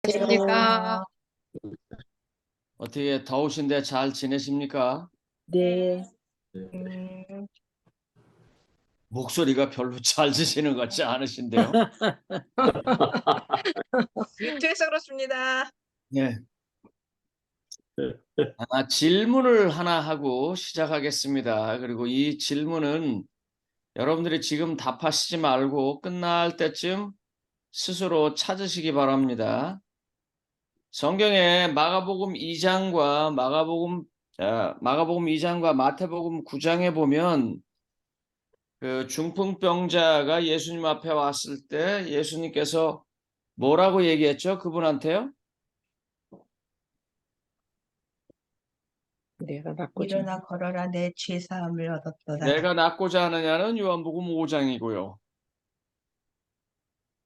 계십니까? 어떻게 더우신데 잘 지내십니까? 네, 음, 목소리가 별로 잘 지시는 것 같지 않으신데요? 뮤트해서 그렇습니다. 네. 질문을 하나 하고 시작하겠습니다. 그리고 이 질문은 여러분들이 지금 답하시지 말고 끝날 때쯤 스스로 찾으시기 바랍니다. 성경에 마가복음 2장과 마가복음 2장과 마태복음 9장에 보면 그 중풍병자가 예수님 앞에 왔을 때 예수님께서 뭐라고 얘기했죠? 그분한테요? 내가 낫고자. 일어나 걸어라 내 죄 사함을 얻었도다. 내가 낫고자 하느냐는 요한복음 5장이고요.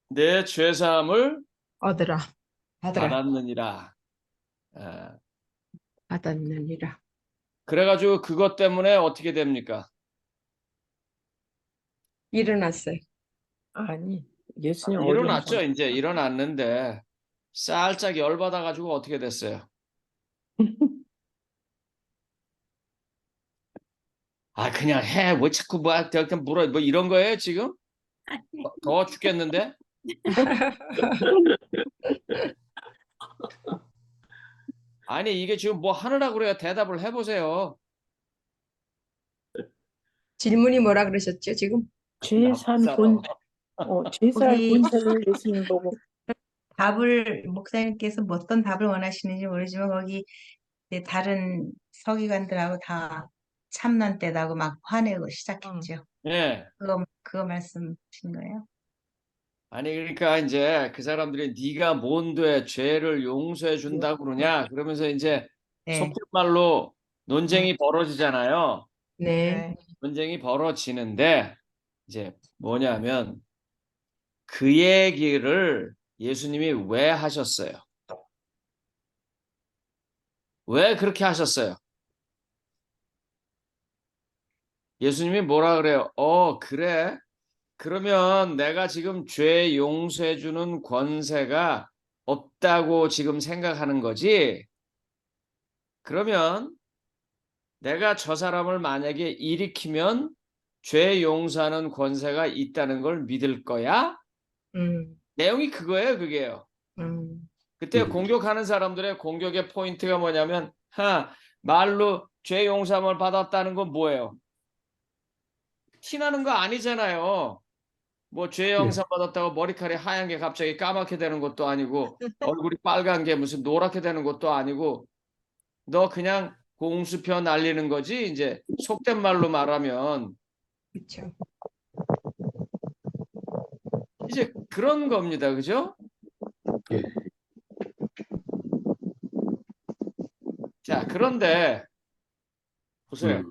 내 죄사함을 얻으라. 받으라. 받았느니라. 아, 받았느니라. 그래가지고 그것 때문에 어떻게 됩니까? 일어났어요. 아니, 예수님 일어났죠. 이제 일어났는데 살짝 열받아가지고 어떻게 됐어요? 아 그냥 해. 왜 자꾸 이렇게 물어? 뭐 이런 거예요 지금? 더워 죽겠는데? 아니 이게 지금 뭐 하느라고 그래요? 대답을 해보세요. 질문이 뭐라 그러셨죠, 지금? 죄살 거기- 본체를 예수님 보고 답을 목사님께서 어떤 답을 원하시는지 모르지만 거기 이제 다른 서기관들하고 다 참난 때다고 막 화내고 시작했죠. 예. 그거 말씀하신 거예요? 아니 그러니까 이제 그 사람들이 네가 뭔데 죄를 용서해 준다고 그러냐 그러면서 이제 네. 속된 말로 논쟁이 벌어지잖아요. 네. 논쟁이 벌어지는데 이제 뭐냐면 그 얘기를 예수님이 왜 하셨어요? 왜 그렇게 하셨어요? 예수님이 뭐라 그래요? 그래? 그러면 내가 지금 죄 용서해 주는 권세가 없다고 지금 생각하는 거지? 그러면 내가 저 사람을 만약에 일으키면 죄 용서하는 권세가 있다는 걸 믿을 거야? 음, 내용이 그거예요, 그게요. 그때 공격하는 사람들의 공격의 포인트가 뭐냐면, 말로 죄 용서함을 받았다는 건 뭐예요? 티나는 거 아니잖아요. 뭐 죄 용서 받았다고 머리카락이 하얀 게 갑자기 까맣게 되는 것도 아니고 얼굴이 빨간 게 무슨 노랗게 되는 것도 아니고 너 그냥 공수표 날리는 거지. 이제 속된 말로 말하면 그렇죠. 이제 그런 겁니다. 그죠? 자, 그런데 보세요.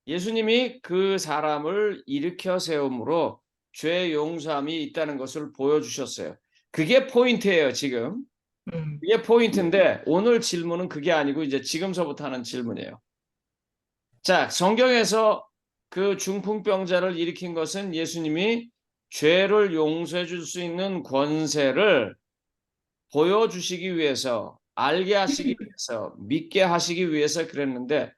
예수님이 그 사람을 일으켜 세움으로 죄 용서함이 있다는 것을 보여주셨어요. 그게 포인트예요, 지금. 그게 포인트인데 오늘 질문은 그게 아니고 이제 지금서부터 하는 질문이에요. 자, 성경에서 그 중풍병자를 일으킨 것은 예수님이 죄를 용서해 줄 수 있는 권세를 보여주시기 위해서, 알게 하시기 위해서, 믿게 하시기 위해서 그랬는데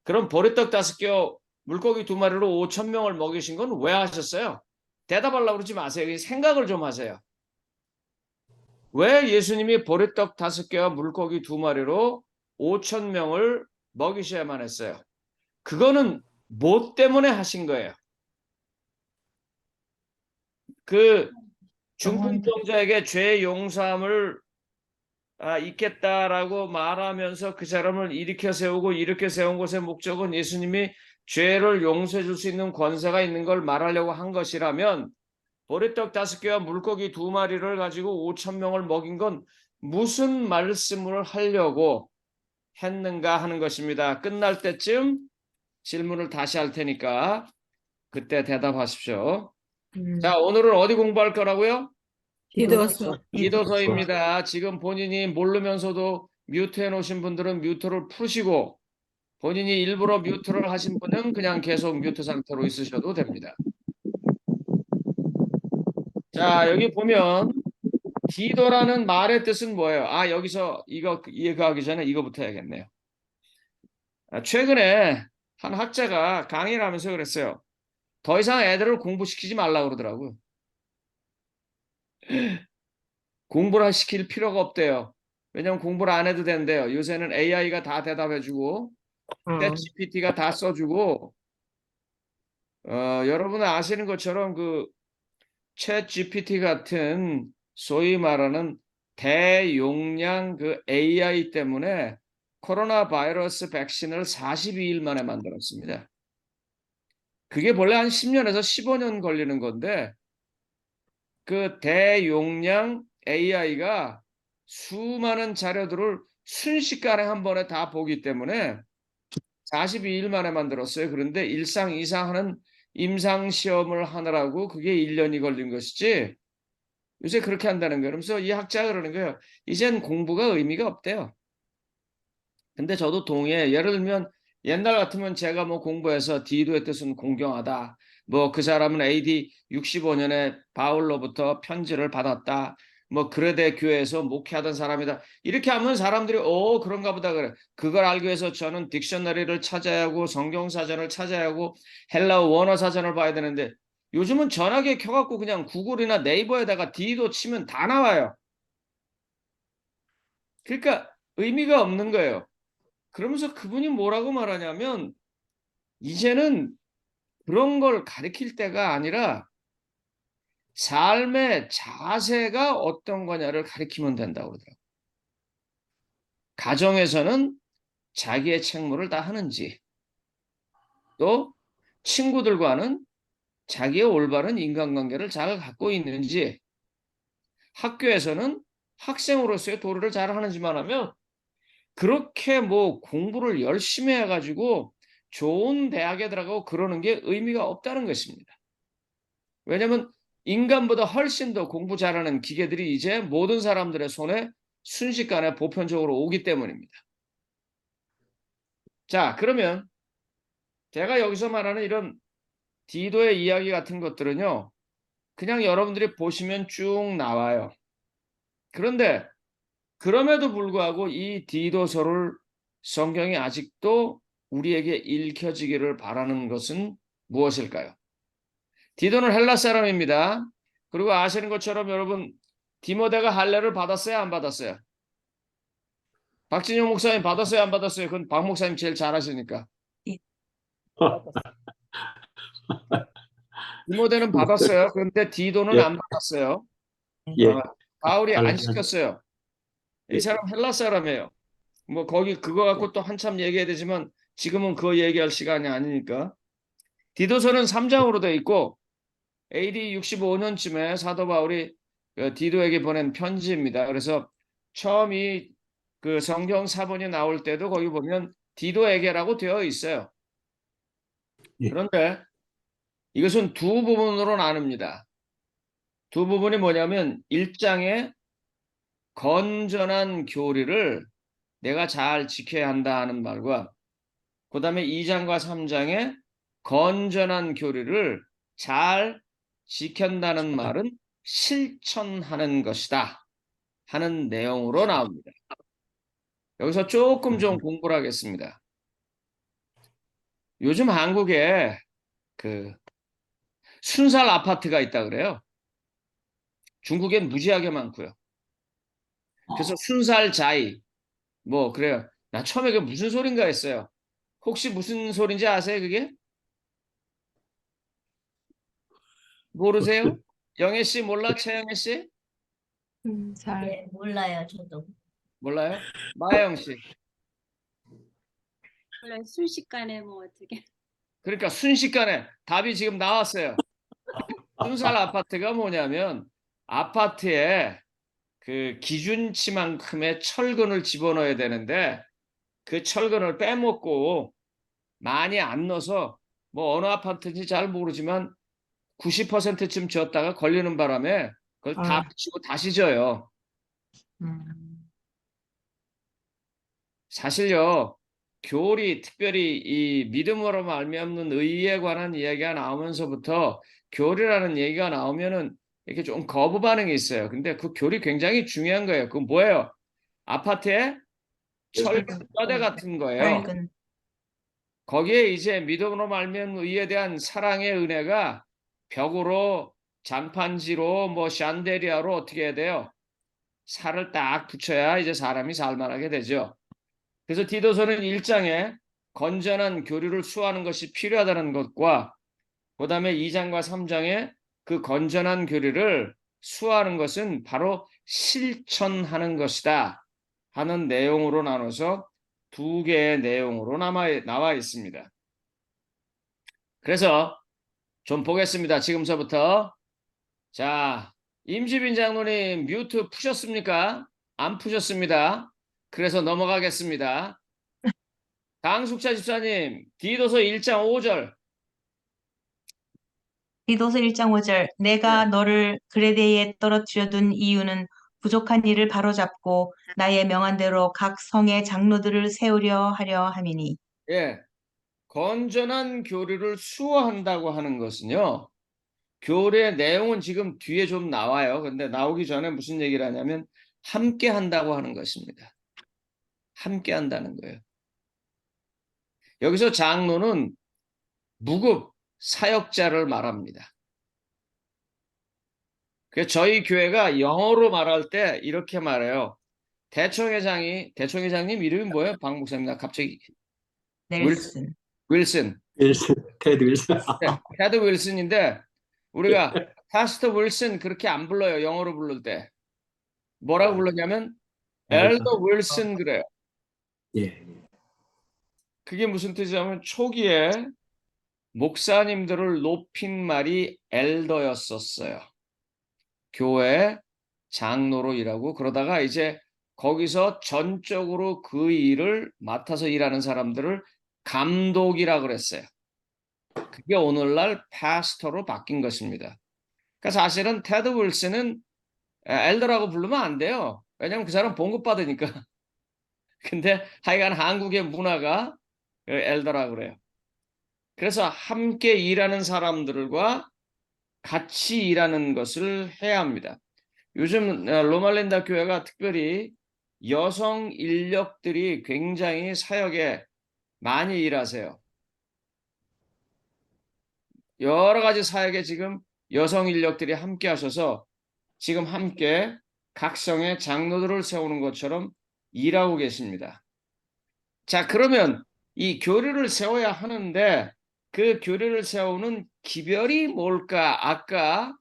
그럼 보리떡 5개, 물고기 2마리로 5천 명을 먹이신 건 왜 하셨어요? 대답하려고 그러지 마세요. 생각을 좀 하세요. 왜 예수님이 보리떡 5개와 물고기 2마리로 5천 명을 먹이셔야만 했어요? 그거는 뭐 때문에 하신 거예요? 그 중풍병자에게 죄 용서함을 있겠다라고 말하면서 그 사람을 일으켜 세우고 일으켜 세운 것의 목적은 예수님이 죄를 용서해 줄 수 있는 권세가 있는 걸 말하려고 한 것이라면 보리떡 5개와 물고기 2마리를 가지고 5천 명을 먹인 건 무슨 말씀을 하려고 했는가 하는 것입니다. 끝날 때쯤 질문을 다시 할 테니까 그때 대답하십시오. 자, 오늘은 어디 공부할 거라고요? 기도서. 기도서입니다. 지금 본인이 모르면서도 뮤트해 놓으신 분들은 뮤트를 푸시고 본인이 일부러 뮤트를 하신 분은 그냥 계속 뮤트 상태로 있으셔도 됩니다. 자, 여기 보면 디도라는 말의 뜻은 뭐예요? 아, 여기서 이거 이해가기 전에 이거부터 해야겠네요. 최근에 한 학자가 강의를 하면서 그랬어요. 더 이상 애들을 공부시키지 말라고 그러더라고요. 공부를 시킬 필요가 없대요. 왜냐면 공부를 안 해도 된대요. 요새는 AI가 다 대답해주고 챗GPT가 다 써주고 여러분 아시는 것처럼 그 챗GPT 같은 소위 말하는 대용량 그 AI 때문에 코로나 바이러스 백신을 42일 만에 만들었습니다. 그게 본래 한 10년에서 15년 걸리는 건데 그 대용량 AI가 수많은 자료들을 순식간에 한 번에 다 보기 때문에 42일 만에 만들었어요. 그런데 일상 이상하는 임상 시험을 하느라고 그게 1년이 걸린 것이지 요새 그렇게 한다는 거예요. 그러면서 이 학자가 그러는 거예요. 이젠 공부가 의미가 없대요. 근데 저도 동의해. 예를 들면 옛날 같으면 제가 뭐 공부해서 디도의 뜻은 공경하다. 뭐 그 사람은 AD 65년에 바울로부터 편지를 받았다. 뭐 그레데 교회에서 목회하던 사람이다. 이렇게 하면 사람들이 그런가 보다 그래. 그걸 알기 위해서 저는 딕셔너리를 찾아야 하고 성경사전을 찾아야 하고 헬라어 원어 사전을 봐야 되는데 요즘은 전화기에 켜갖고 그냥 구글이나 네이버에다가 디도 치면 다 나와요. 그러니까 의미가 없는 거예요. 그러면서 그분이 뭐라고 말하냐면 이제는 그런 걸 가르칠 때가 아니라 삶의 자세가 어떤 거냐를 가르치면 된다고 그러더라고요. 가정에서는 자기의 책무를 다 하는지 또 친구들과는 자기의 올바른 인간관계를 잘 갖고 있는지 학교에서는 학생으로서의 도리를 잘 하는지만 하면 그렇게 뭐 공부를 열심히 해가지고 좋은 대학에 들어가고 그러는 게 의미가 없다는 것입니다. 왜냐하면 인간보다 훨씬 더 공부 잘하는 기계들이 이제 모든 사람들의 손에 순식간에 보편적으로 오기 때문입니다. 자, 그러면 제가 여기서 말하는 이런 디도의 이야기 같은 것들은요. 그냥 여러분들이 보시면 쭉 나와요. 그런데 그럼에도 불구하고 이 디도서를 성경이 아직도 우리에게 읽혀지기를 바라는 것은 무엇일까요? 디도는 헬라 사람입니다. 그리고 아시는 것처럼 여러분 디모데가 할례를 받았어요? 안 받았어요? 박진영 목사님 받았어요? 안 받았어요? 그건 박 목사님 제일 잘 아시니까. 디모데는 받았어요. 그런데 디도는 예, 안 받았어요. 예, 바울이 안 알겠습니다. 시켰어요. 이 예. 사람 헬라 사람이에요. 뭐 거기 그거 갖고 또 한참 얘기해야 되지만 지금은 그거 얘기할 시간이 아니니까. 디도서는 3장으로 되어 있고 AD 65년쯤에 사도 바울이 디도에게 보낸 편지입니다. 그래서 처음 그 성경 사본이 나올 때도 거기 보면 디도에게라고 되어 있어요. 예. 그런데 이것은 두 부분으로 나눕니다. 두 부분이 뭐냐면 1장에 건전한 교리를 내가 잘 지켜야 한다 하는 말과 그 다음에 2장과 3장에 건전한 교리를 잘 지킨다는 말은 실천하는 것이다 하는 내용으로 나옵니다. 여기서 조금 좀 공부를 하겠습니다. 요즘 한국에 그 순살 아파트가 있다 그래요. 중국엔 무지하게 많고요. 그래서 순살자이 뭐 그래요. 나 처음에 그게 무슨 소린가 했어요. 혹시 무슨 소린지 아세요 그게? 모르세요? 영애 씨 몰라? 최영애 씨? 잘. 네, 몰라요, 저도. 몰라요? 마영 씨. 원래 순식간에 뭐 어떻게. 그러니까 순식간에 답이 지금 나왔어요. 순살 아파트가 뭐냐면 아파트에 그 기준치만큼의 철근을 집어넣어야 되는데 그 철근을 빼먹고 많이 안 넣어서 뭐 어느 아파트인지 잘 모르지만 90%쯤 지었다가 걸리는 바람에 그걸 다 붙이고 다시 져요. 사실요. 교리 특별히 이 믿음으로 말미암는 의에 관한 이야기가 나오면서부터 교리라는 얘기가 나오면은 이렇게 좀 거부 반응이 있어요. 근데 그 교리 굉장히 중요한 거예요. 그 뭐예요? 아파트에 철근 뼈대 같은 거예요. 낡은 거기에 이제 믿음으로 말미암은 의에 대한 사랑의 은혜가 벽으로 장판지로 뭐 샨데리아로 어떻게 해야 돼요? 살을 딱 붙여야 이제 사람이 살만하게 되죠. 그래서 디도서는 1장에 건전한 교리를 수호하는 것이 필요하다는 것과 그다음에 2장과 3장에 그 건전한 교리를 수호하는 것은 바로 실천하는 것이다 하는 내용으로 나눠서 두 개의 내용으로 나와 있습니다. 그래서 좀 보겠습니다. 지금서부터. 자, 임지빈 장로님 뮤트 푸셨습니까? 안 푸셨습니다. 그래서 넘어가겠습니다. 강숙자 집사님, 디도서 1장 5절. 디도서 1장 5절 내가 너를 그레데에 떨어뜨려 둔 이유는 부족한 일을 바로잡고 나의 명한대로 각 성의 장로들을 세우려 하려 함이니. 예. 건전한 교리를 수호한다고 하는 것은요. 교리의 내용은 지금 뒤에 좀 나와요. 근데 나오기 전에 무슨 얘기를 하냐면 함께 한다고 하는 것입니다. 함께 한다는 거예요. 여기서 장로는 무급 사역자를 말합니다. 그래서 저희 교회가 영어로 말할 때 이렇게 말해요. 대총회장님 이름이 뭐예요? 박 목사님, 나 갑자기 넬슨. 윌슨. 테드 윌슨. 테드 윌슨인데 우리가 파스터 윌슨 그렇게 안 불러요. 영어로 부를 때. 뭐라고 불렀냐면 엘더 윌슨 그래요. 예. 그게 무슨 뜻이냐면 초기에 목사님들을 높인 말이 엘더였었어요. 교회 장로로 일하고 그러다가 이제 거기서 전적으로 그 일을 맡아서 일하는 사람들을 감독이라 그랬어요. 그게 오늘날 파스터로 바뀐 것입니다. 그러니까 사실은 테드 윌슨은 엘더라고 부르면 안 돼요. 왜냐하면 그 사람 봉급 받으니까. 근데 하여간 한국의 문화가 엘더라고 그래요. 그래서 함께 일하는 사람들과 같이 일하는 것을 해야 합니다. 요즘 로말랜다 교회가 특별히 여성 인력들이 굉장히 사역에 많이 일하세요. 여러 가지 사역에 지금 여성 인력들이 함께 하셔서 지금 함께 각성의 장로들을 세우는 것처럼 일하고 계십니다. 자, 그러면 이 교리를 세워야 하는데 그 교리를 세우는 기별이 뭘까? 아까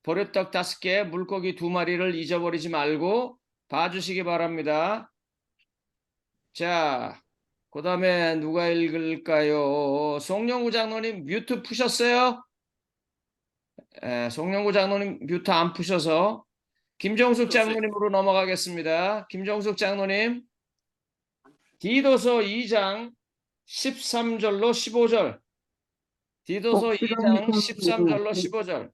버릇떡 5개, 물고기 2마리를 잊어버리지 말고 봐주시기 바랍니다. 자, 그 다음에 누가 읽을까요? 송영구 장로님 뮤트 푸셨어요? 송영구 장로님 뮤트 안 푸셔서 김정숙 장로님으로 넘어가겠습니다. 김정숙 장로님 디도서 2장 13절로 15절. 디도서 2장 13절로 15절.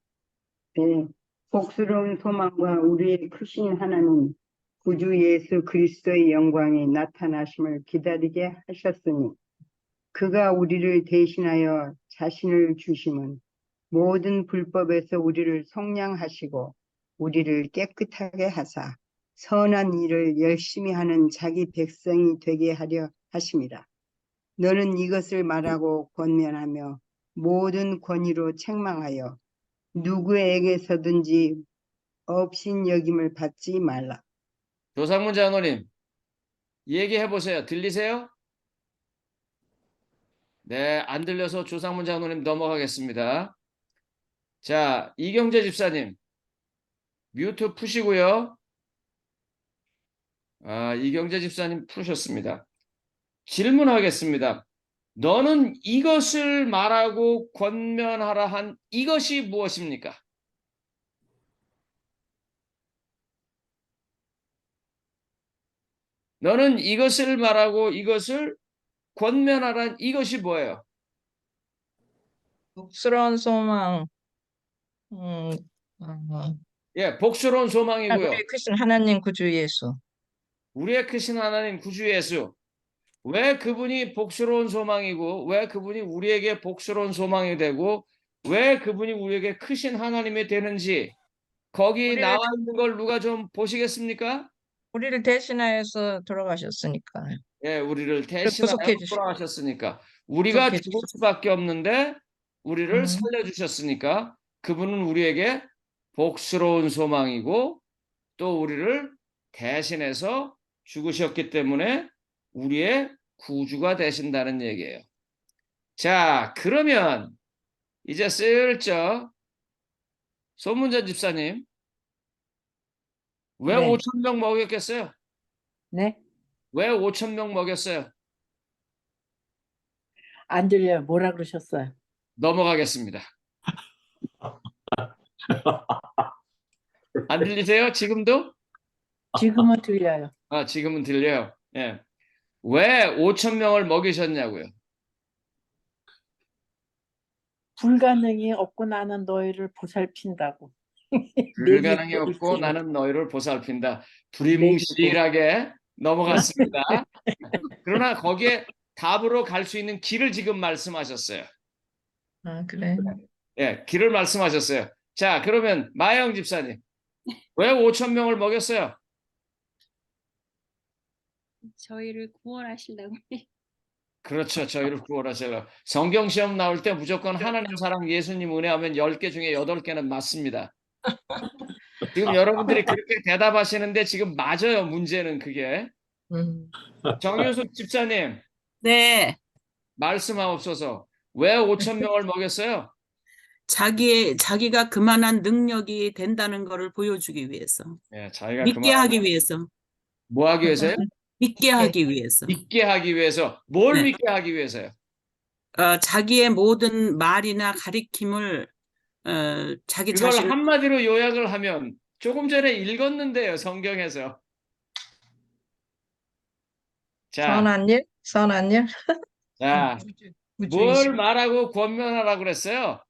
네, 복스러운 소망과 우리의 크신 하나님 구주 예수 그리스도의 영광이 나타나심을 기다리게 하셨으니 그가 우리를 대신하여 자신을 주심은 모든 불법에서 우리를 속량하시고 우리를 깨끗하게 하사 선한 일을 열심히 하는 자기 백성이 되게 하려 하심이라. 너는 이것을 말하고 권면하며 모든 권위로 책망하여 누구에게서든지 업신여김을 받지 말라. 조상문 장로님 얘기해 보세요. 들리세요? 네, 안 들려서 조상문 장로님 넘어가겠습니다. 자, 이경재 집사님 뮤트 푸시고요. 이경재 집사님 푸셨습니다. 질문하겠습니다. 너는 이것을 말하고 권면하라 한 이것이 무엇입니까? 너는 이것을 말하고 이것을 권면하란 이것이 뭐예요? 복스러운 소망. 예, 복스러운 소망이고요. 우리 크신 하나님 구주 예수. 우리의 크신 하나님 구주 예수. 왜 그분이 복스러운 소망이고 왜 그분이 우리에게 복스러운 소망이 되고 왜 그분이 우리에게 크신 하나님이 되는지 거기 우리를- 나와 있는 걸 누가 좀 보시겠습니까? 우리를 대신하여서 돌아가셨으니까. 예, 우리를 대신하여 구속해 주시- 돌아가셨으니까 우리가 구속해 죽을 수밖에 없는데 우리를 음. 살려주셨으니까 그분은 우리에게 복스러운 소망이고 또 우리를 대신해서 죽으셨기 때문에 우리의 구주가 되신다는 얘기예요. 자, 그러면 이제 슬쩍 손문전 집사님 왜 네. 5천 명 먹였겠어요? 네? 왜 5천 명 먹였어요? 안 들려요. 뭐라 그러셨어요? 넘어가겠습니다. 안 들리세요? 지금도? 지금은 들려요. 아, 지금은 들려요. 예. 왜 5천 명을 먹이셨냐고요? 불가능이 없고 나는 너희를 보살핀다고. 불가능이 네 없고 일주일. 나는 너희를 보살핀다. 네 두리뭉실하게 넘어갔습니다. 그러나 거기에 답으로 갈 수 있는 길을 지금 말씀하셨어요. 아, 그래. 예, 길을 말씀하셨어요. 자, 그러면 마영 집사님, 왜 5천 명을 먹였어요? 저희를 구원하시려고. 그렇죠. 저희를 구원하시려고. 성경 시험 나올 때 무조건 하나님 사랑 예수님 은혜하면 10개 중에 8개는 맞습니다. 지금 여러분들이 그렇게 대답하시는데 지금 맞아요. 문제는 그게. 정효숙 집사님, 네, 말씀하옵소서. 왜 5천 명을 먹였어요? 자기가 그만한 능력이 된다는 것을 보여주기 위해서, 예, 자기가 믿게 그만 하기 위해서, 뭐 하기 위해서요? 믿게 하기 위해서, 믿게 하기 위해서. 뭘 네. 믿게 하기 위해서요? 자기의 모든 말이나 가리킴을 자기 그걸 자신을 한마디로 요약을 하면 조금 전에 읽었는데요. 성경에서. 자, 선한 일? 선한 일? 자, 뭘 말하고 권면하라 그랬어요?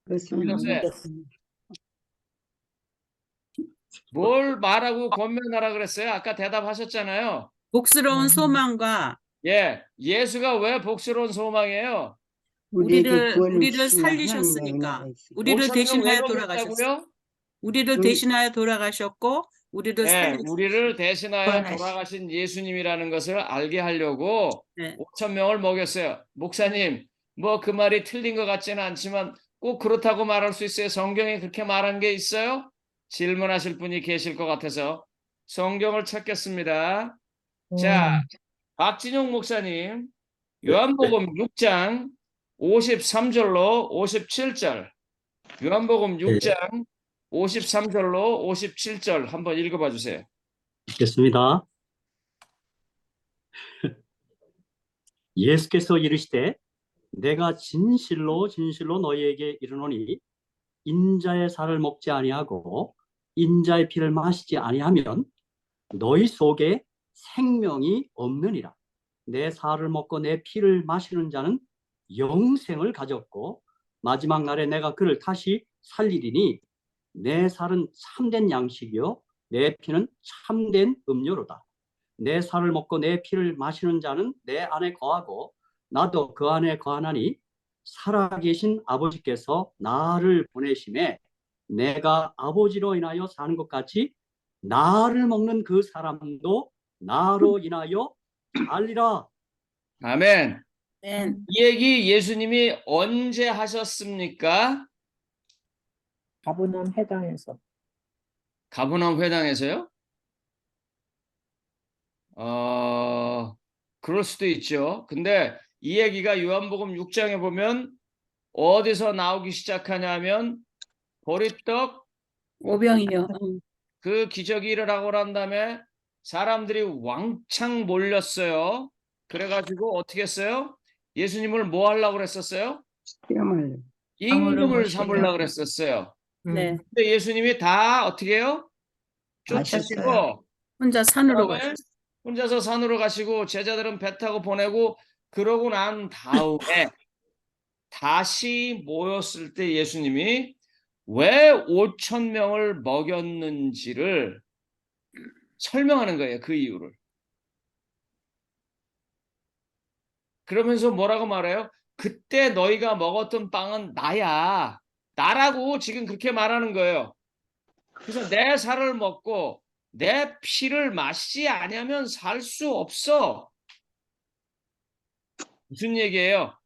그렇습니다. 성경에 뭘 말하고 권면하라 그랬어요? 아까 대답하셨잖아요. 복스러운 소망과 예, 예수가 왜 복스러운 소망이에요? 우리에게 구원을 우리를 주시는 하나님의 살리셨으니까, 은혜가 있습니다. 우리를 5천 명 왜 대신하여 돌아가셨어요. 먹였다고요? 우리를 그- 대신하여 돌아가셨고, 우리를 네, 살리셨어요. 우리를 대신하여 구원하시- 돌아가신 예수님이라는 것을 알게 하려고 네. 5천 명을 먹였어요. 목사님, 뭐 그 말이 틀린 것 같지는 않지만 꼭 그렇다고 말할 수 있어요. 성경에 그렇게 말한 게 있어요? 질문하실 분이 계실 것 같아서 성경을 찾겠습니다. 자, 박진용 목사님, 요한복음 6장 53절로 57절, 요한복음 6장 53절로 57절 한번 읽어봐 주세요. 읽겠습니다. 예수께서 이르시되 내가 진실로 진실로 너희에게 이르노니 인자의 살을 먹지 아니하고 인자의 피를 마시지 아니하면 너희 속에 생명이 없느니라. 내 살을 먹고 내 피를 마시는 자는 영생을 가졌고 마지막 날에 내가 그를 다시 살리리니 내 살은 참된 양식이요 내 피는 참된 음료로다. 내 살을 먹고 내 피를 마시는 자는 내 안에 거하고 나도 그 안에 거하나니 살아계신 아버지께서 나를 보내심에 내가 아버지로 인하여 사는 것 같이 나를 먹는 그 사람도 나로 인하여 살리라. 아멘. 네. 이 얘기 예수님이 언제 하셨습니까? 가보는 회당에서. 가버나움 회당에서요? 그럴 수도 있죠. 근데 이 얘기가 요한복음 6장에 보면 어디서 나오기 시작하냐면 보리떡 오병이요. 그 기적이 일어나고 난 다음에 사람들이 왕창 몰렸어요. 그래가지고 어떻게 했어요? 예수님을 뭐 하려고 그랬었어요? 그야말로 임금을 삼으려고 그랬었어요. 네. 근데 예수님이 다 어떻게 해요? 쫓으시고 아셨어요. 혼자 산으로 그다음에 가셨어요. 혼자서 산으로 가시고 제자들은 배 타고 보내고 그러고 난 다음에 다시 모였을 때 예수님이 왜 5천 명을 먹였는지를 설명하는 거예요. 그 이유를. 그러면서 뭐라고 말해요? 그때 너희가 먹었던 빵은 나야. 나라고 지금 그렇게 말하는 거예요. 그래서 내 살을 먹고 내 피를 마시지 아니하면 살 수 없어. 무슨 얘기예요?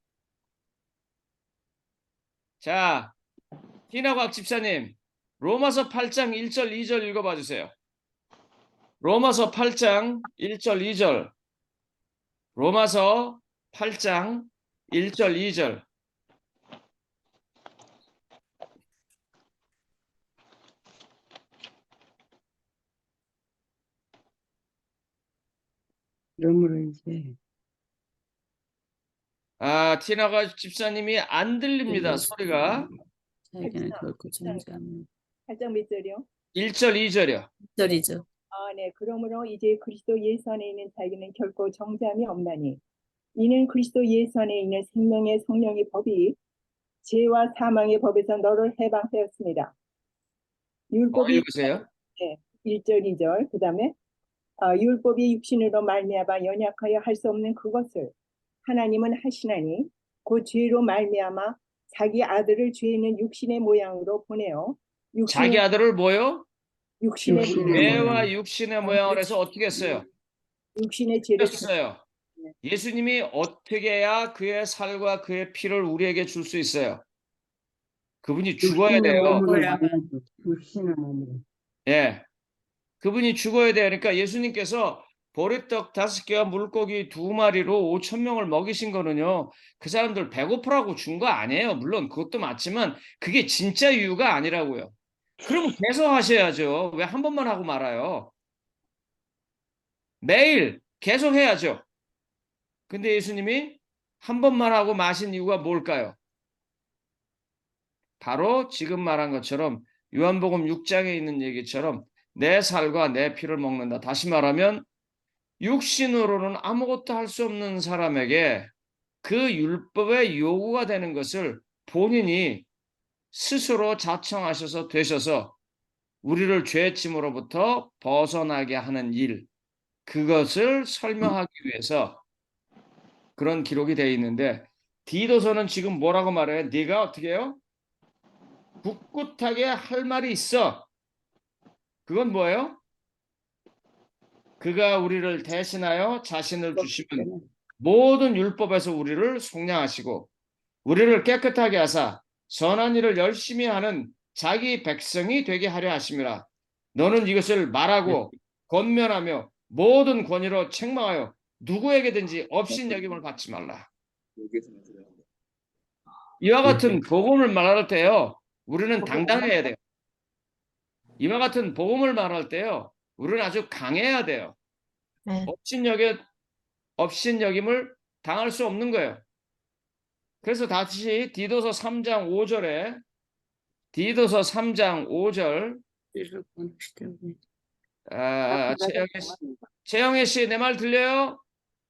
자, 희나곽 집사님, 로마서 8장 1절 2절 읽어봐 주세요. 로마서 8장 1절 2절. 로마서 8장 1절 2절. 그러므로 이제 아, 티나가 집사님이 안 들립니다. 소리가. 자기는 결코 존재하는 8장 몇 절이요? 1절 2절이요. 절이죠. 네. 그러므로 이제 그리스도 예수 안에 있는 자에게는 결코 정죄함이 없나니 이는 그리스도 예수 안에 있는 생명의 성령의 법이 죄와 사망의 법에서 너를 해방하였습니다. 율법이 읽으세요. 1절 2절 그다음에 율법이 육신으로 말미암아 연약하여 할 수 없는 그것을 하나님은 하시나니 그 죄로 말미암아 자기 아들을 죄 있는 육신의 모양으로 보내어 자기 아들을 뭐요? 육신의 죄와 육신의 모양을 해서 어떻게 했어요? 육신의 죄를 했어요. 예수님이 어떻게 해야 그의 살과 그의 피를 우리에게 줄 수 있어요? 그분이 죽어야 육신의 돼요. 몸으로 말하죠. 육신의 몸으로. 예. 그분이 죽어야 돼요. 그러니까 예수님께서 보리떡 5개와 물고기 2마리로 5,000명을 먹이신 거는요. 그 사람들 배고프라고 준 거 아니에요. 물론 그것도 맞지만 그게 진짜 이유가 아니라고요. 그럼 계속 하셔야죠. 왜 한 번만 하고 말아요? 매일 계속 해야죠. 근데 예수님이 한 번만 하고 마신 이유가 뭘까요? 바로 지금 말한 것처럼 요한복음 6장에 있는 얘기처럼 내 살과 내 피를 먹는다. 다시 말하면 육신으로는 아무것도 할 수 없는 사람에게 그 율법의 요구가 되는 것을 본인이 스스로 자청하셔서 되셔서 우리를 죄짐으로부터 벗어나게 하는 일, 그것을 설명하기 위해서 그런 기록이 되어 있는데 디도서는 지금 뭐라고 말해요? 네가 어떻게 해요? 굳굳하게 할 말이 있어. 그건 뭐예요? 그가 우리를 대신하여 자신을 주시면 모든 율법에서 우리를 속량하시고 우리를 깨끗하게 하사 선한 일을 열심히 하는 자기 백성이 되게 하려 하심이라. 너는 이것을 말하고 권면하며 모든 권위로 책망하여 누구에게든지 업신여김을 받지 말라. 이와 같은 복음을 말할 때요, 우리는 당당해야 돼요. 이와 같은 복음을 말할 때요, 우리는 아주 강해야 돼요. 네. 업신여김을 당할 수 없는 거예요. 그래서 다시 디도서 3장 5절에 디도서 3장 5절 최영애 씨 내 말 들려요?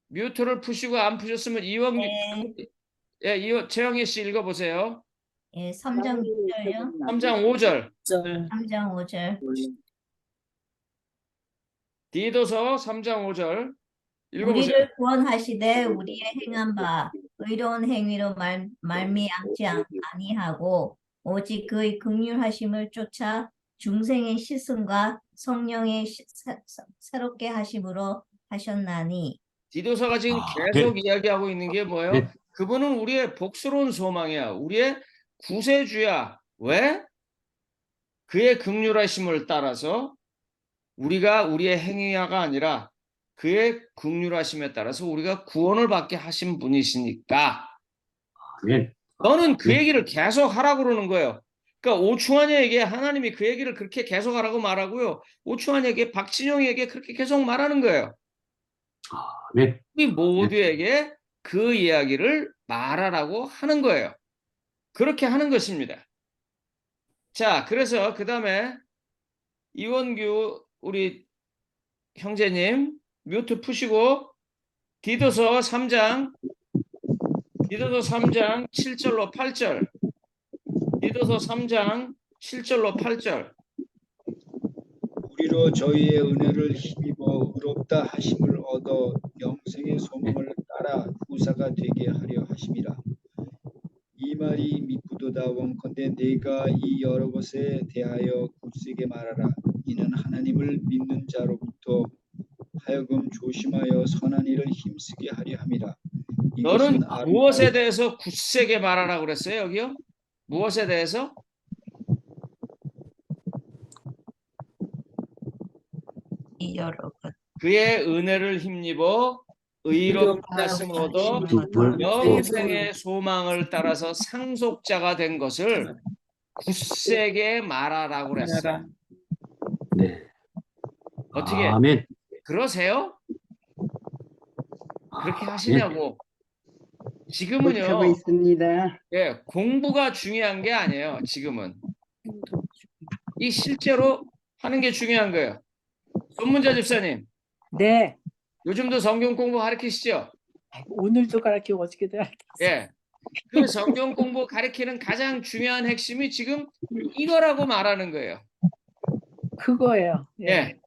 뮤트를 푸시고 안 푸셨으면 이원기 최영애 씨 읽어보세요. 예, 3장 5절요? 3장 5절 3장 5절. 디도서 3장 5절 읽어보세요. 우리를 구원하시되 우리의 행한 바 의로운 행위로 말미암지 아니하고 오직 그의 긍휼하심을 쫓아 중생의 씻음과 성령의 새롭게 하심으로 하셨나니. 디도서가 지금 계속 이야기하고 있는 게 뭐예요? 그분은 우리의 복스러운 소망이야. 우리의 구세주야. 왜? 그의 긍휼하심을 따라서 우리가 우리의 행위가 아니라 그의 긍휼하심에 따라서 우리가 구원을 받게 하신 분이시니까 너는 그 얘기를 계속 하라고 그러는 거예요. 그러니까 오충환에게 하나님이 그 얘기를 그렇게 계속 하라고 말하고요. 오충환에게 박진영에게 그렇게 계속 말하는 거예요. 우리 모두에게 그 이야기를 말하라고 하는 거예요. 그렇게 하는 것입니다. 자, 그래서 그 다음에 이원규 우리 형제님 뮤트 푸시고 디도서 3장 7절로 8절 디도서 3장 7절로 8절 우리로 저희의 은혜를 힘입어 의롭다 하심을 얻어 영생의 소망을 따라 후사가 되게 하려 하심이라. 말이 미쁘도다. 원컨대 네가 이 여러 것에 대하여 굳세게 말하라. 이는 하나님을 믿는 자로부터 하여금 조심하여 선한 일을 힘쓰게 하려 함이라. 너는 이것은 무엇에 대해서 굳세게 말하라고 그랬어요, 여기요? 무엇에 대해서? 이 여러 것. 그의 은혜를 힘입어 의롭다 하심을 얻어 영생의 소망을 따라서 상속자가 된 것을 굳세게 말하라고 그랬어요. 네. 어떻게 아멘. 그러세요? 그렇게 아멘. 하시냐고. 못하고 지금은요, 있습니다. 예, 공부가 중요한 게 아니에요. 지금은 이 실제로 하는 게 중요한 거예요. 손문자 집사님, 네. 요즘도 성경 공부 가르치시죠? 오늘도 가르치고 어저께도 가르쳤어요. 예. 그 성경 공부 가르치는 가장 중요한 핵심이 지금 이거라고 말하는 거예요. 그거예요. 예. 예.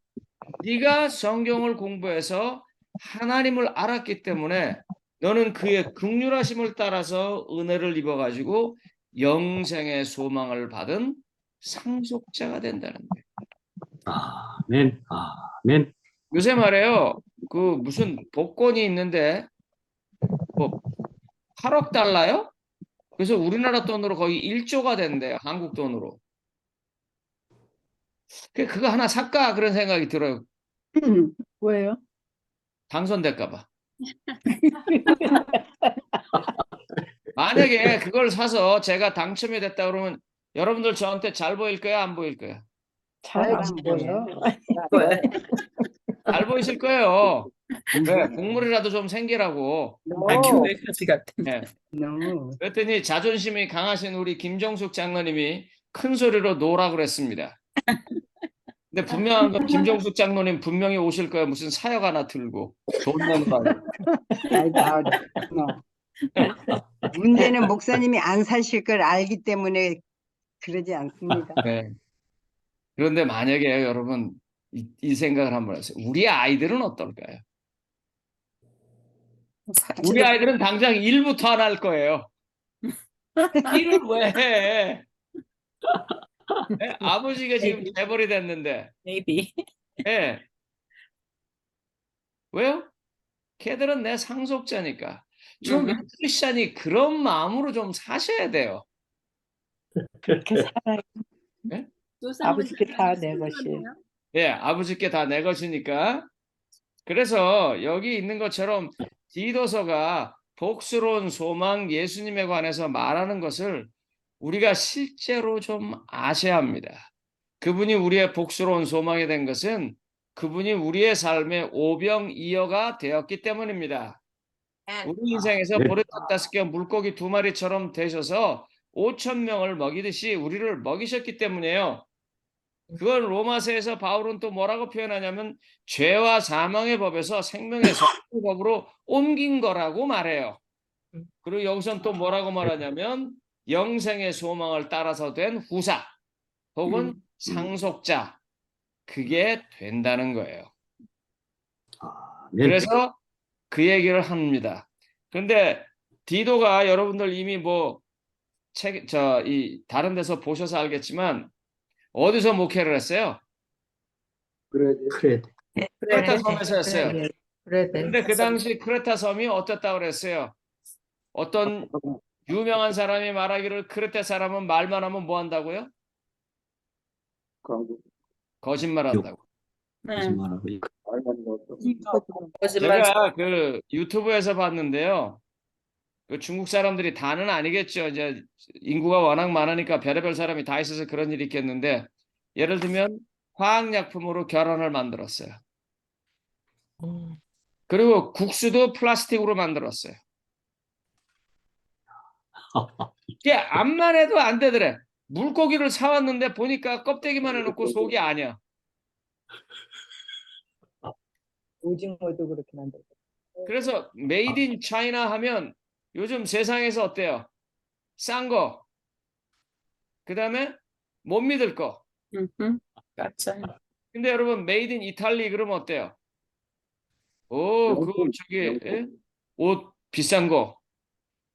네가 성경을 공부해서 하나님을 알았기 때문에 너는 그의 긍휼하심을 따라서 은혜를 입어가지고 영생의 소망을 받은 상속자가 된다는 거예요. 아멘. 아멘. 요새 말이에요. 그 무슨 복권이 있는데 뭐 8억 달러요? 그래서 우리나라 돈으로 거의 1조가 된대요. 한국 돈으로. 그거 하나 살까? 그런 생각이 들어요. 왜요? 당선될까 봐. 만약에 그걸 사서 제가 당첨이 됐다 그러면 여러분들 저한테 잘 보일 거야, 안 보일 거야? 잘 안 보여. 잘 보이실 거예요. 네, 국물이라도 좀 생기라고. 교회까지 같은. 네. 그랬더니 자존심이 강하신 우리 김정숙 장로님이 큰 소리로 노라고 그랬습니다. 근데 분명한 건 김정숙 장로님 분명히 오실 거예요. 무슨 사역 하나 들고 돈 내는 거 아니고. 문제는 목사님이 안 사실 걸 알기 때문에 그러지 않습니다. 네. 그런데 만약에 여러분 이 생각을 한번 하세요. 우리 아이들은 어떨까요? 우리 아이들은 당장 1부터 안 할 거예요. 1을 왜 해? 네? 아버지가 지금 재벌이 됐는데. Maybe. 예. 왜요? 걔들은 내 상속자니까. 좀 크리스찬이 그런 마음으로 좀 사셔야 돼요. 그렇게 살아요. 네? 아버지께 다 내 것이. 예, 아버지께 다 내 것이니까. 그래서 여기 있는 것처럼 디도서가 복스러운 소망 예수님에 관해서 말하는 것을 우리가 실제로 좀 아셔야 합니다. 그분이 우리의 복스러운 소망이 된 것은 그분이 우리의 삶의 오병이어가 되었기 때문입니다. 우리 인생에서 보리 5개 물고기 2마리처럼 되셔서 5,000명을 먹이듯이 우리를 먹이셨기 때문이에요. 그걸 로마서에서 바울은 또 뭐라고 표현하냐면 죄와 사망의 법에서 생명의 선의 법으로 옮긴 거라고 말해요. 그리고 여기서는 또 뭐라고 말하냐면 영생의 소망을 따라서 된 후사 혹은 상속자 그게 된다는 거예요. 그래서 그 얘기를 합니다. 그런데 디도가 여러분들 이미 뭐 다른 데서 보셔서 알겠지만 어디서 목회를 했어요? 크레타 섬에서 했어요. 그런데 그 당시 크레타 섬이 어땠다고 그랬어요? 어떤 유명한 사람이 말하기를 크레타 사람은 말만 하면 뭐 한다고요? 거짓말한다고. 거짓말하고. 제가 그 유튜브에서 봤는데요. 그 중국 사람들이 다는 아니겠죠. 이제 인구가 워낙 많으니까 별의별 사람이 다 있어서 그런 일이 있겠는데 예를 들면 화학약품으로 결혼을 만들었어요. 그리고 국수도 플라스틱으로 만들었어요. 이게 암만 해도 안 되더래. 물고기를 사왔는데 보니까 껍데기만 해놓고 속이 아니야. 오징어도 그렇게 만들고. 그래서 메이드 인 차이나 하면 요즘 세상에서 어때요? 싼 거. 그 다음에 못 믿을 거. 근데 여러분 메이드 인 이탈리 그러면 어때요? 오, 그 저기 옷 비싼 거.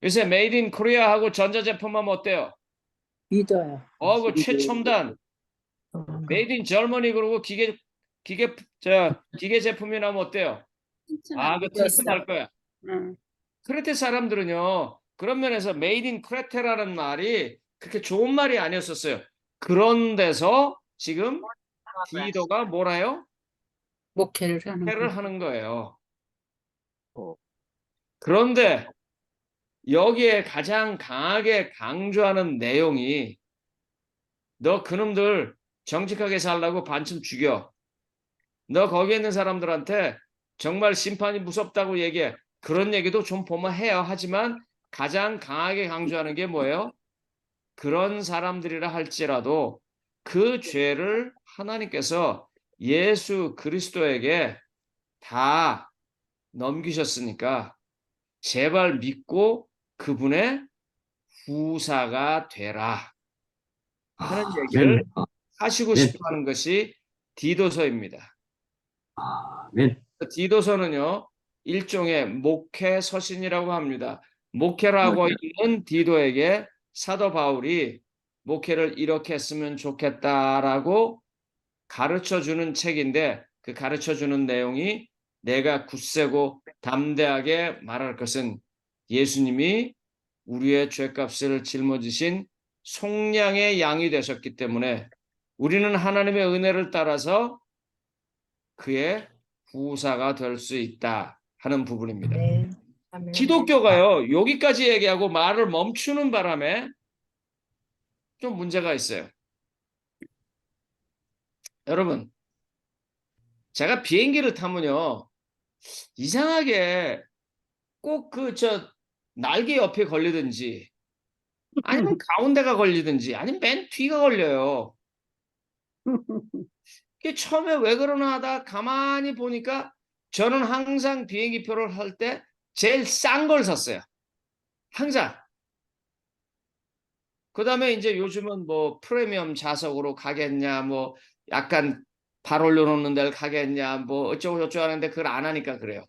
요새 메이드 인 코리아하고 전자제품하면 어때요? 믿어요. 그 최첨단 메이드 인 절머니 그러고 기계 제품이 나면 어때요? 그 튼튼할 거야. 크레테 사람들은요, 그런 면에서 메이드 인 크레테라는 말이 그렇게 좋은 말이 아니었었어요. 그런 데서 지금 디도가 뭐라요? 목회를 하는 목회를 하는 거예요. 그런데 여기에 가장 강하게 강조하는 내용이 너 그놈들 정직하게 살라고 반쯤 죽여. 너 거기에 있는 사람들한테 정말 심판이 무섭다고 얘기해. 그런 얘기도 좀 보면 해요. 하지만 가장 강하게 강조하는 게 뭐예요? 그런 사람들이라 할지라도 그 죄를 하나님께서 예수 그리스도에게 다 넘기셨으니까 제발 믿고 그분의 후사가 되라 하는 얘기를 하시고 싶어 하는 것이 디도서입니다. 디도서는요, 일종의 목회 서신이라고 합니다. 목회라고 있는 디도에게 사도 바울이 목회를 이렇게 했으면 좋겠다라고 가르쳐주는 책인데, 그 가르쳐주는 내용이 내가 굳세고 담대하게 말할 것은 예수님이 우리의 죄값을 짊어지신 속량의 양이 되셨기 때문에 우리는 하나님의 은혜를 따라서 그의 후사가 될 수 있다 하는 부분입니다. 기독교가요, 여기까지 얘기하고 말을 멈추는 바람에 좀 문제가 있어요. 여러분, 제가 비행기를 타면요, 이상하게 꼭 날개 옆에 걸리든지 아니면 가운데가 걸리든지 아니면 맨 뒤가 걸려요. 그게 처음에 왜 그러나 하다 가만히 보니까 저는 항상 비행기 표를 할 때 제일 싼 걸 샀어요. 항상. 그 다음에 이제 요즘은 뭐 프리미엄 좌석으로 가겠냐, 뭐 약간 발 올려놓는 데를 가겠냐, 뭐 어쩌고 저쩌고 하는데 그걸 안 하니까 그래요.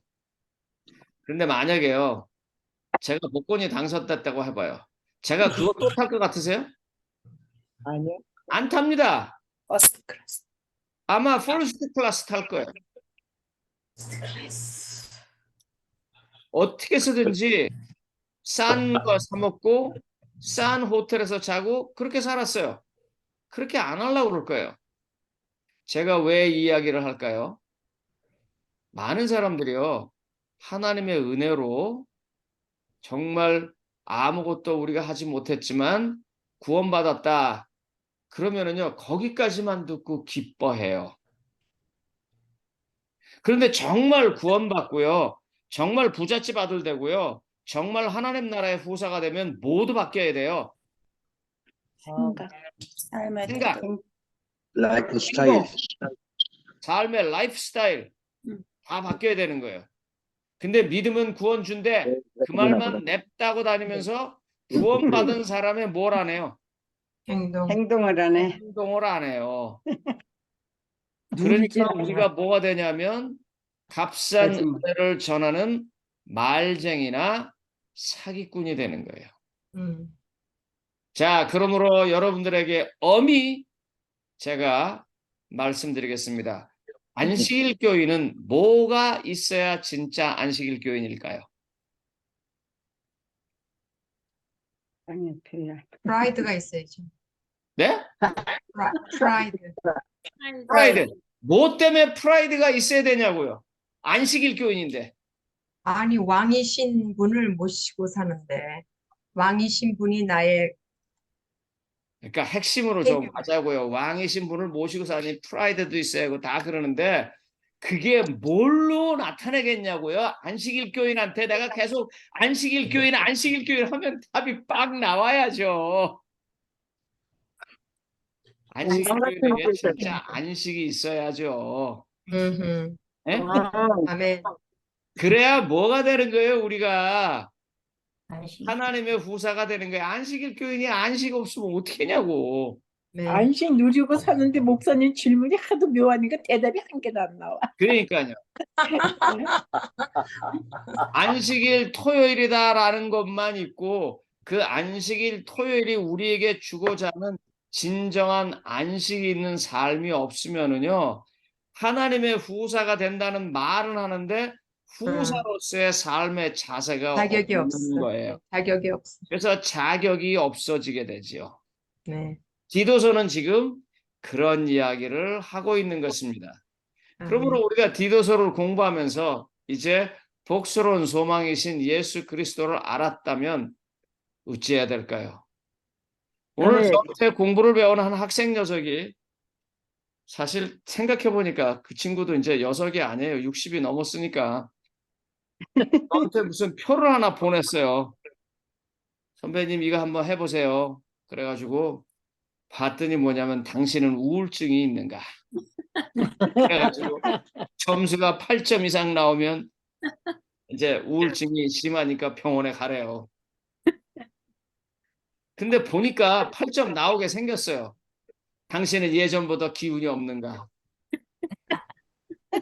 그런데 만약에요, 제가 복권이 당선됐다고 해봐요. 제가 그거 또 탈 것 같으세요? 아니요. 안 탑니다. 퍼스트 클래스. 아마 퍼스트 클래스 탈 거예요. 어떻게 쓰든지 싼 거 사 먹고 싼 호텔에서 자고 그렇게 살았어요. 그렇게 안 하려고 그럴 거예요. 제가 왜 이 이야기를 할까요? 많은 사람들이요, 하나님의 은혜로 정말 아무것도 우리가 하지 못했지만 구원받았다. 그러면은요, 거기까지만 듣고 기뻐해요. 그런데 정말 구원받고요, 정말 부잣집 아들 되고요, 정말 하나님 나라의 후사가 되면 모두 바뀌어야 돼요. 생각, 라이프 스타일. 삶의 라이프 스타일 다 바뀌어야 되는 거예요. 근데 믿음은 구원 준대. 그 말만 냅다고 다니면서 구원받은 사람의 뭘 안 해요? 행동을 안 해. 행동을 안 해요. 그러니까 우리가 뭐가 되냐면 값싼 은혜를 전하는 말쟁이나 사기꾼이 되는 거예요. 자, 그러므로 여러분들에게 엄히 제가 말씀드리겠습니다. 안식일 교인은 뭐가 있어야 진짜 안식일 교인일까요? 프라이드가 있어야죠. 네? 프라이드. 프라이드. 뭐 때문에 프라이드가 있어야 되냐고요? 안식일 교인인데. 아니, 왕이신 분을 모시고 사는데 왕이신 분이 나의 그러니까 핵심으로 좀 가자고요. 왕이신 분을 모시고 사니 프라이드도 있어야 하고 다 그러는데 그게 뭘로 나타내겠냐고요? 안식일 교인한테 내가 계속 안식일 교인 하면 답이 빡 나와야죠. 안식일 교인에게 진짜 안식이 있어야죠. 네? 아멘. 그래야 뭐가 되는 거예요, 우리가? 하나님의 후사가 되는 거예요. 안식일 교인이 안식 없으면 어떻게 하냐고. 네. 안식 누리고 사는데 목사님 질문이 하도 묘하니까 대답이 한 개도 안 나와. 그러니까요. 안식일 토요일이다라는 것만 있고 그 안식일 토요일이 우리에게 주고자 하는 진정한 안식이 있는 삶이 없으면은요, 하나님의 후사가 된다는 말은 하는데 후사로서의 삶의 자세가 자격이 없는 없어. 거예요. 자격이 없어. 그래서 자격이 없어지게 되지요. 네. 디도서는 지금 그런 이야기를 하고 있는 것입니다. 그러므로 우리가 디도서를 공부하면서 이제 복스러운 소망이신 예수 그리스도를 알았다면 어찌해야 될까요? 오늘 네. 저한테 공부를 배우는 한 학생 녀석이 사실 생각해 보니까 그 친구도 이제 녀석이 아니에요. 60이 넘었으니까 저한테 무슨 표를 하나 보냈어요. 선배님 이거 한번 해보세요. 그래가지고 봤더니 뭐냐면 당신은 우울증이 있는가? 그래가지고 점수가 8점 이상 나오면 이제 우울증이 심하니까 병원에 가래요. 근데 보니까 8점 나오게 생겼어요. 당신은 예전보다 기운이 없는가?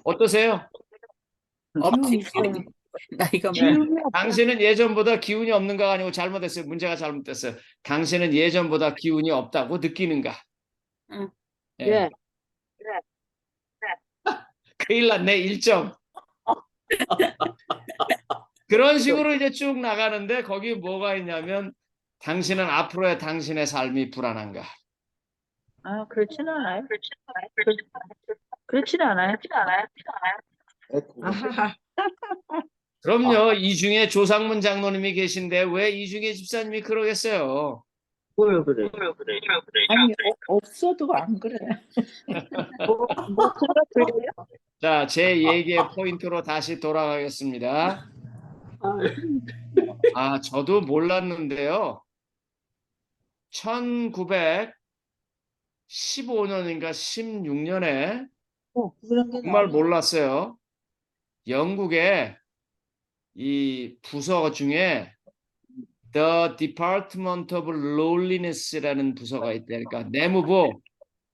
어떠세요? 없지. 나이가 많아. 당신은 예전보다 기운이 없는가가 아니고 잘못했어요. 문제가 잘못됐어요. 당신은 예전보다 기운이 없다고 느끼는가? 응. 예. 큰일 났네. 1점. 그런 식으로 이제 쭉 나가는데 거기 뭐가 있냐면 당신은 앞으로의 당신의 삶이 불안한가? 아, 그렇지는 않아요. 그렇지는 않아요. 아하하. 그럼요. 이중에 조상문 장로님이 계신데 왜 이중에 집사님이 그러겠어요? 뭘 그래? 아니, 없어도 안 그래. 목소리가 들려요? 자, 제 얘기의 포인트로 다시 돌아가겠습니다. 아, 저도 몰랐는데요. 1915년인가 16년에 그런 게 정말 나와요. 몰랐어요. 영국의 이 부서 중에 The Department of Loneliness라는 부서가 있다. 그러니까 내무부,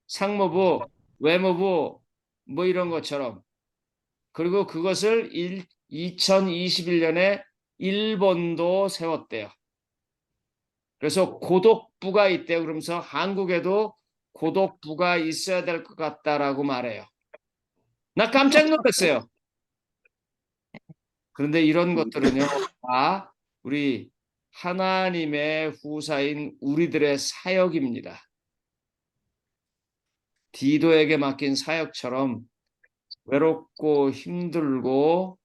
상무부, 외무부 뭐 이런 것처럼. 그리고 그것을 2021년에 일본도 세웠대요. 그래서 고독부가 있대요. 그러면서 한국에도 고독부가 있어야 될 것 같다라고 말해요. 나 깜짝 놀랐어요. 그런데 이런 것들은요, 다 우리 하나님의 후사인 우리들의 사역입니다. 디도에게 맡긴 사역처럼 외롭고 힘들고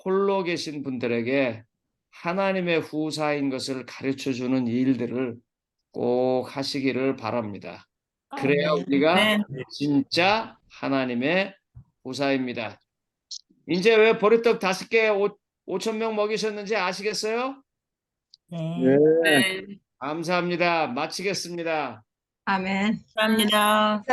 홀로 계신 분들에게 하나님의 후사인 것을 가르쳐주는 일들을 꼭 하시기를 바랍니다. 그래야 우리가 진짜 하나님의 후사입니다. 이제 왜 보리떡 5개 5,000명 먹이셨는지 아시겠어요? 네. 네. 감사합니다. 마치겠습니다. 아멘. 감사합니다.